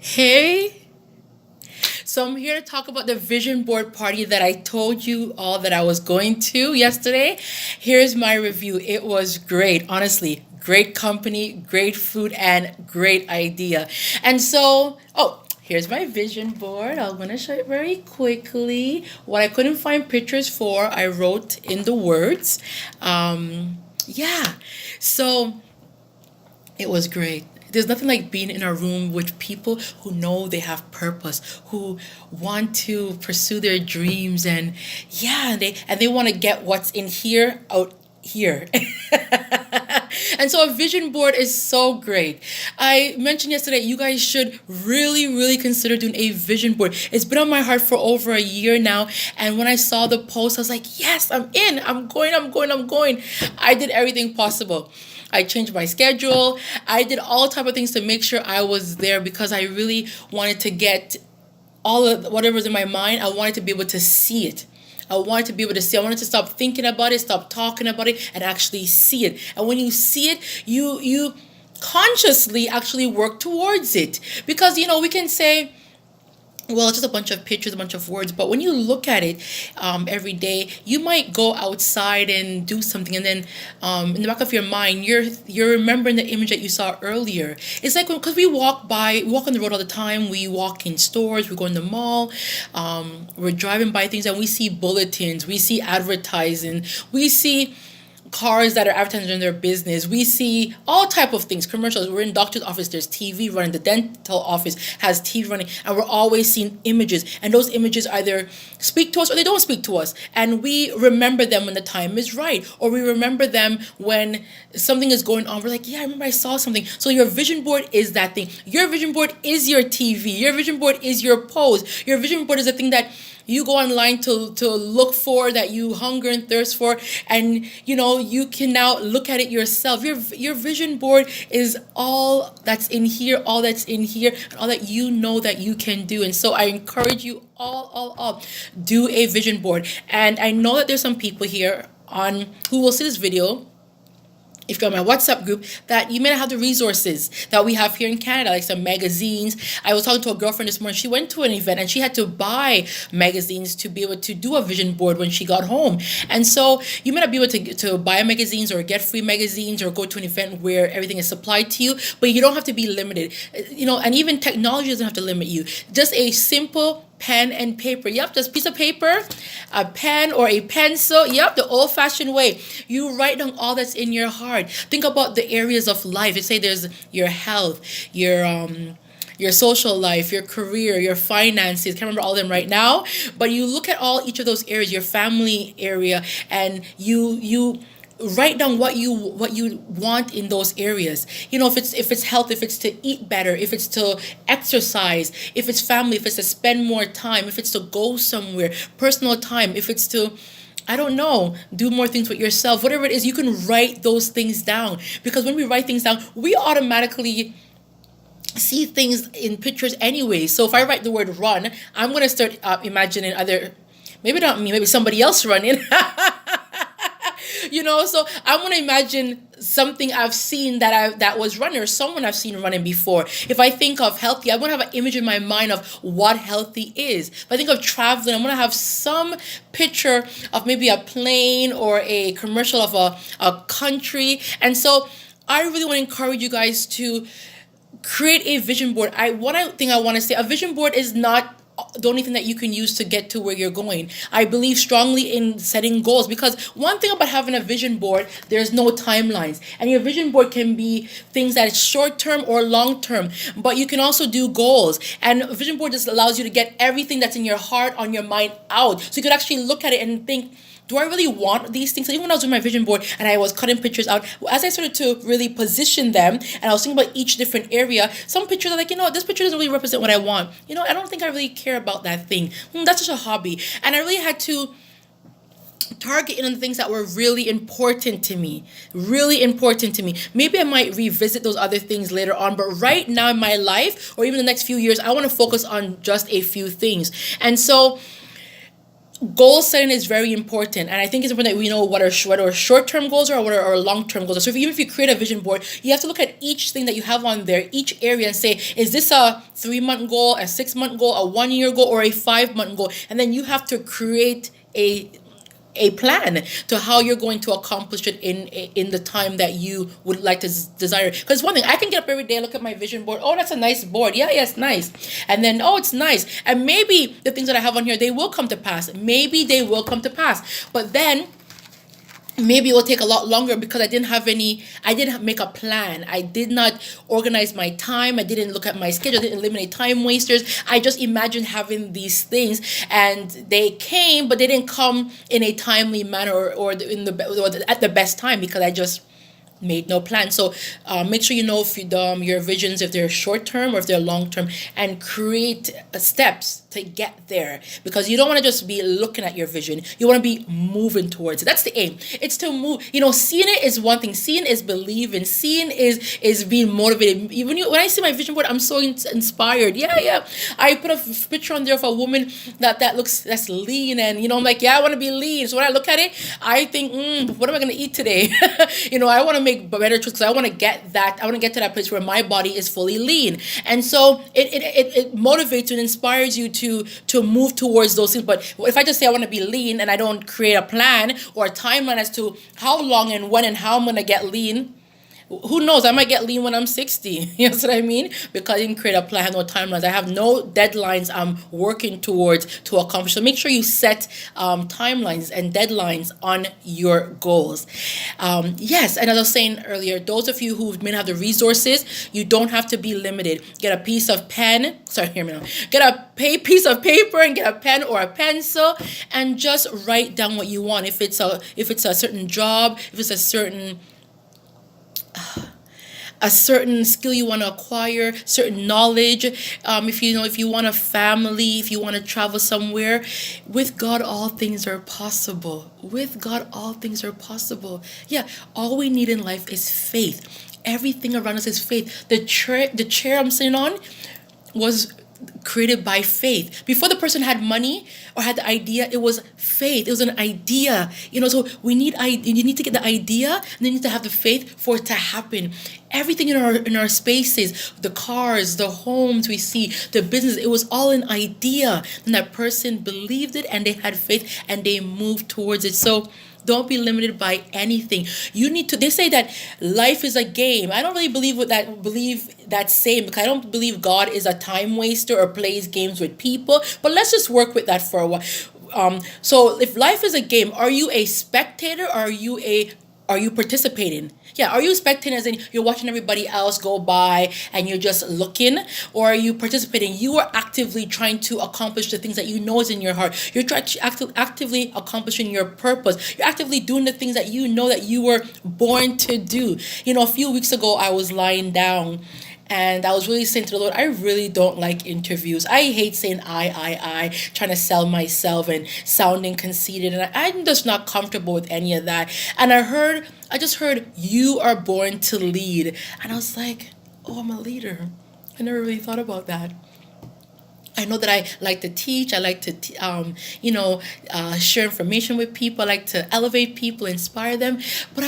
Hey, so I'm here to talk about the vision board party that I told you all that I was going to yesterday. Here's my review. It was great, honestly. Great company, great food, and great idea. Here's my vision board. I'm going to show it very quickly. What I couldn't find pictures for, I wrote in the words. Yeah. So it was great. There's nothing like being in a room with people who know they have purpose, who want to pursue their dreams, and yeah, they want to get what's in here out here. And so a vision board is so great. I mentioned yesterday you guys should really consider doing a vision board. It's been on my heart for over a year now, and when I saw the post I was like, yes, I'm in. I'm going. I did everything possible. I changed my schedule. I did all type of things to make sure I was there because I really wanted to get all of whatever's in my mind. I wanted to be able to see it. I wanted to be able to see. I wanted to stop thinking about it, stop talking about it, and actually see it. And when you see it, you consciously actually work towards it. Because we can say, well, it's just a bunch of pictures, a bunch of words. But when you look at it every day, you might go outside and do something, and then in the back of your mind, you're remembering the image that you saw earlier. It's like because we walk on the road all the time. We walk in stores, we go in the mall, we're driving by things, and we see bulletins, we see advertising, we see cars that are advertising their business. We see all type of things, commercials. We're in doctor's office, there's TV running. The dental office has TV running, and we're always seeing images. And those images either speak to us or they don't speak to us. And we remember them when the time is right, or we remember them when something is going on. We're like, yeah, I remember I saw something. So your vision board is that thing. Your vision board is your TV. Your vision board is your pose. Your vision board is the thing that you go online to look for, that you hunger and thirst for, and you can now look at it yourself. Your vision board is all that's in here, and all that you know that you can do. And so I encourage you all, do a vision board. And I know that there's some people here on who will see this video, if you're on my WhatsApp group, that you may not have the resources that we have here in Canada, like some magazines. I was talking to a girlfriend this morning. She went to an event and she had to buy magazines to be able to do a vision board when she got home. And so you may not be able to buy magazines or get free magazines or go to an event where everything is supplied to you, but you don't have to be limited. And even technology doesn't have to limit you. Just a simple pen and paper. Yep, just a piece of paper, a pen or a pencil. Yep, the old-fashioned way. You write down all that's in your heart. Think about the areas of life. You say there's your health, your social life, your career, your finances. Can't remember all of them right now, but you look at each of those areas, your family area, and you write down what you want in those areas. If it's health, if it's to eat better, if it's to exercise, if it's family, if it's to spend more time, if it's to go somewhere, personal time, if it's to, I don't know, do more things with yourself. Whatever it is, you can write those things down, because when we write things down, we automatically see things in pictures anyway. So if I write the word run, I'm going to start imagining maybe not me, maybe somebody else running. So I want to imagine something I've seen that was running, or someone I've seen running before. If I think of healthy, I want to have an image in my mind of what healthy is. If I think of traveling, I want to have some picture of maybe a plane or a commercial of a country. And so I really want to encourage you guys to create a vision board. One thing I want to say, a vision board is not the only thing that you can use to get to where you're going. I believe strongly in setting goals, because one thing about having a vision board, there's no timelines. And your vision board can be things that is short term or long term, but you can also do goals. And a vision board just allows you to get everything that's in your heart, on your mind out. So you could actually look at it and think, do I really want these things? So even when I was doing my vision board and I was cutting pictures out, as I started to really position them, and I was thinking about each different area, some pictures are like, this picture doesn't really represent what I want. I don't think I really care about that thing. That's just a hobby. And I really had to target in on the things that were really important to me. Maybe I might revisit those other things later on, but right now in my life, or even the next few years, I want to focus on just a few things. And so goal setting is very important, and I think it's important that we know what our short-term goals are, or what our long-term goals are. So even if you create a vision board, you have to look at each thing that you have on there, each area, and say, is this a 3-month goal, a 6-month goal, a 1-year goal, or a 5-month goal? And then you have to create a plan to how you're going to accomplish it in the time that you would like to desire. Because one thing, I can get up every day, look at my vision board. Oh, that's a nice board. Yeah, it's nice. And then, oh, it's nice. And maybe the things that I have on here, they will come to pass. Maybe they will come to pass. But then maybe it will take a lot longer because I didn't make a plan. I did not organize my time. I didn't look at my schedule. I didn't eliminate time wasters. I just imagined having these things, and they came, but they didn't come in a timely manner, or at the best time, because I just made no plan. So make sure you know if your visions, if they're short term or if they're long term, and create steps to get there, because you don't want to just be looking at your vision. You want to be moving towards it. That's the aim. It's to move. Seeing it is one thing. Seeing is believing. Seeing is being motivated. Even when I see my vision board, I'm so inspired. Yeah. I put a picture on there of a woman that's lean, and I'm like, yeah, I want to be lean. So when I look at it, I think, what am I going to eat today? I want to make better choices, because I want to get to that place where my body is fully lean. And so it motivates you and inspires you to move towards those things. But if I just say I want to be lean, and I don't create a plan or a timeline as to how long and when and how I'm going to get lean, who knows? I might get lean when I'm 60. You know what I mean? Because I didn't create a plan or timelines. I have no deadlines I'm working towards to accomplish. So make sure you set timelines and deadlines on your goals. Yes, and as I was saying earlier, those of you who may not have the resources, you don't have to be limited. Get a piece of pen. Sorry, hear me now. Get a piece of paper and get a pen or a pencil, and just write down what you want. If it's a certain job, if it's a certain skill you want to acquire, certain knowledge, if you want a family, if you want to travel somewhere, with God all things are possible. With God all things are possible. Yeah, all we need in life is faith. Everything around us is faith. The chair I'm sitting on was created by faith. Before the person had money or had the idea, it was faith. It was an idea. So you need to get the idea, and then you need to have the faith for it to happen. Everything in our spaces, the cars, the homes we see, the business, it was all an idea. And that person believed it, and they had faith, and they moved towards it. So don't be limited by anything. They say that life is a game. I don't really believe that saying, because I don't believe God is a time waster or plays games with people. But let's just work with that for a while. So if life is a game, are you a spectator, or are you participating? Yeah, are you spectating as in you're watching everybody else go by and you're just looking? Or are you participating? You are actively trying to accomplish the things that you know is in your heart. You're trying to actively accomplishing your purpose. You're actively doing the things that you know that you were born to do. A few weeks ago, I was lying down, and I was really saying to the Lord, I really don't like interviews. I hate saying I, trying to sell myself and sounding conceited. And I'm just not comfortable with any of that. And I just heard, you are born to lead. And I was like, oh, I'm a leader. I never really thought about that. I know that I like to teach. I like to, share information with people. I like to elevate people, inspire them. But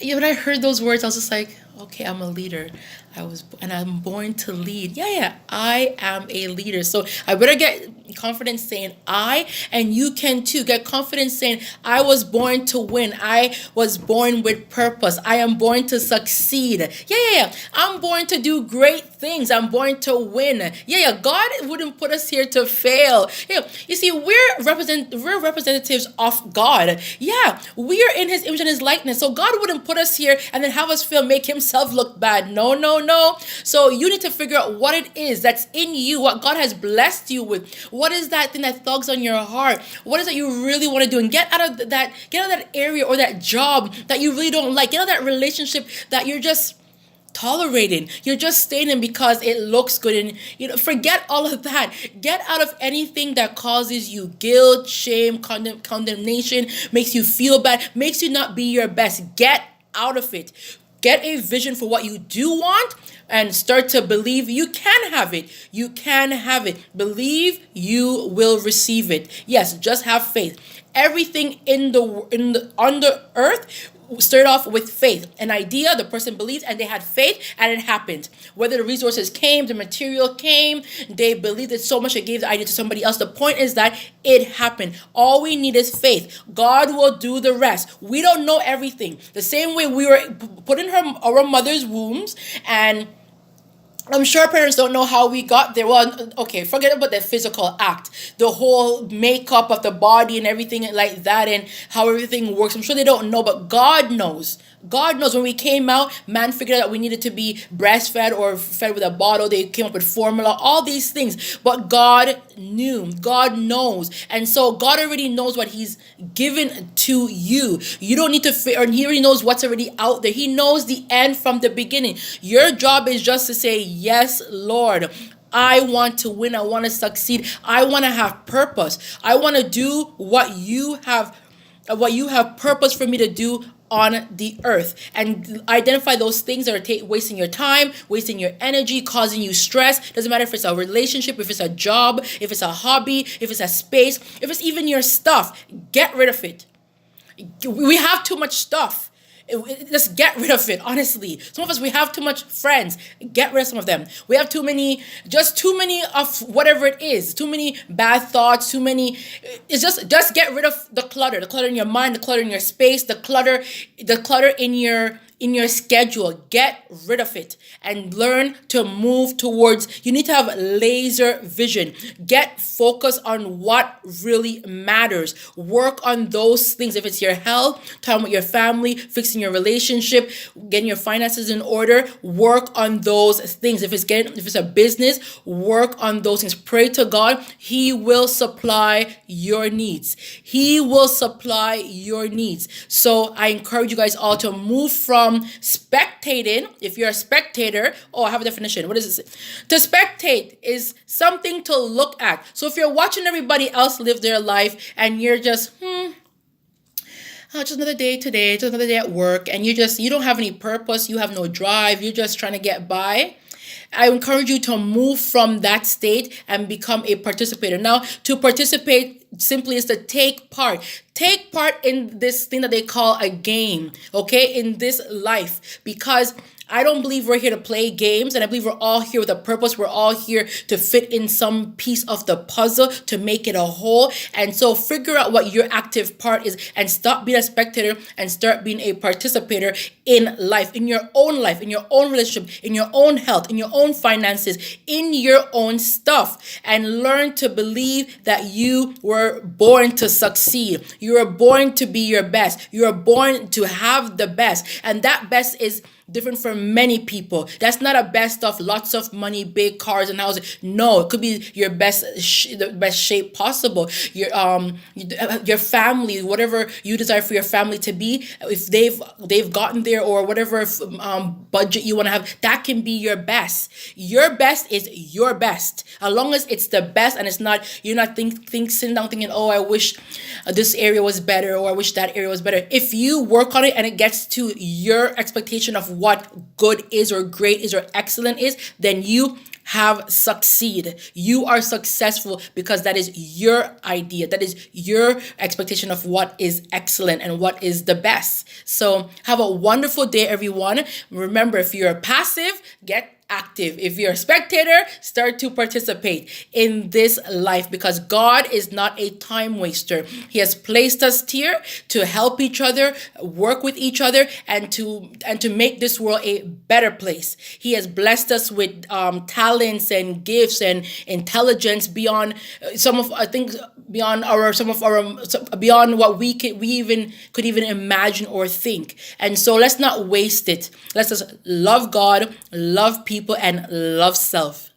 when I heard those words, I was just like, okay, I'm a leader. I'm born to lead. Yeah, I am a leader. So I better get confidence saying I, and you can too. Get confidence saying, I was born to win. I was born with purpose. I am born to succeed. Yeah. I'm born to do great things. I'm born to win. Yeah. God wouldn't put us here to fail. Yeah. You see, we're representatives of God. Yeah. We are in His image and His likeness. So God wouldn't put us here and then have us make Himself look bad. No. So you need to figure out what it is that's in you, what God has blessed you with. What is that thing that thugs on your heart? What is it you really want to do? And get out of that area or that job that you really don't like. Get out of that relationship that you're just tolerating. You're just staying in because it looks good, and forget all of that. Get out of anything that causes you guilt, shame, condemnation, makes you feel bad, makes you not be your best. Get out of it. Get a vision for what you do want and start to believe you can have it. You can have it. Believe you will receive it. Yes, just have faith. Everything in the on the earth started off with faith. An idea, the person believed, and they had faith, and it happened. Whether the resources came, the material came, they believed it so much they gave the idea to somebody else. The point is that it happened. All we need is faith. God will do the rest. We don't know everything. The same way we were put in our mother's wombs, and I'm sure parents don't know how we got there. Well, okay, forget about the physical act, the whole makeup of the body and everything like that, and how everything works. I'm sure they don't know, but God knows. God knows when we came out, man figured out we needed to be breastfed or fed with a bottle. They came up with formula, all these things. But God knew. God knows. And so God already knows what He's given to you. You don't need to figure, and He already knows what's already out there. He knows the end from the beginning. Your job is just to say, yes, Lord. I want to win. I want to succeed. I want to have purpose. I want to do what you have purpose for me to do on the earth, and identify those things that are wasting your time, wasting your energy, causing you stress. Doesn't matter if it's a relationship, if it's a job, if it's a hobby, if it's a space, if it's even your stuff. Get rid of it. We have too much stuff. Just get rid of it, honestly. Some of us, we have too much friends. Get rid of some of them. We have too many of whatever it is. Too many bad thoughts, too many. It's just get rid of the clutter. The clutter in your mind, the clutter in your space, the clutter in your schedule. Get rid of it and learn to move towards. You need to have laser vision. Get focused on what really matters. Work on those things. If it's your health, time with your family, fixing your relationship, getting your finances in order, work on those things. If it's a business, work on those things. Pray to God. He will supply your needs. He will supply your needs. So I encourage you guys all to move from spectating. If you're a spectator, I have a definition. What is it? To spectate is something to look at. So if you're watching everybody else live their life and you're just, just another day today, just another day at work, and you don't have any purpose, you have no drive, you're just trying to get by, I encourage you to move from that state and become a participator. Now, to participate simply is to take part. Take part in this thing that they call a game, okay, in this life. Because I don't believe we're here to play games, and I believe we're all here with a purpose. We're all here to fit in some piece of the puzzle to make it a whole. And so figure out what your active part is and stop being a spectator and start being a participator in life, in your own relationship, in your own health, in your own finances, in your own stuff. And learn to believe that you were born to succeed. You were born to be your best. You were born to have the best. And that best is different for many people. That's not a best of lots of money, big cars and houses. No, it could be your best, the best shape possible. Your family, whatever you desire for your family to be, if they've gotten there or whatever budget you want to have, that can be your best. Your best is your best, as long as it's the best and it's not. You're not sitting down thinking, I wish this area was better or I wish that area was better. If you work on it and it gets to your expectation of what good is or great is or excellent is, then you have succeeded. You are successful because that is your idea. That is your expectation of what is excellent and what is the best. So have a wonderful day, everyone. Remember, if you're passive, get active. If you're a spectator, start to participate in this life, because God is not a time waster. He has placed us here to help each other, work with each other, and to make this world a better place. He has blessed us with talents and gifts and intelligence beyond beyond what we could even imagine or think. And so let's not waste it. Let's just love God, love people, and love self.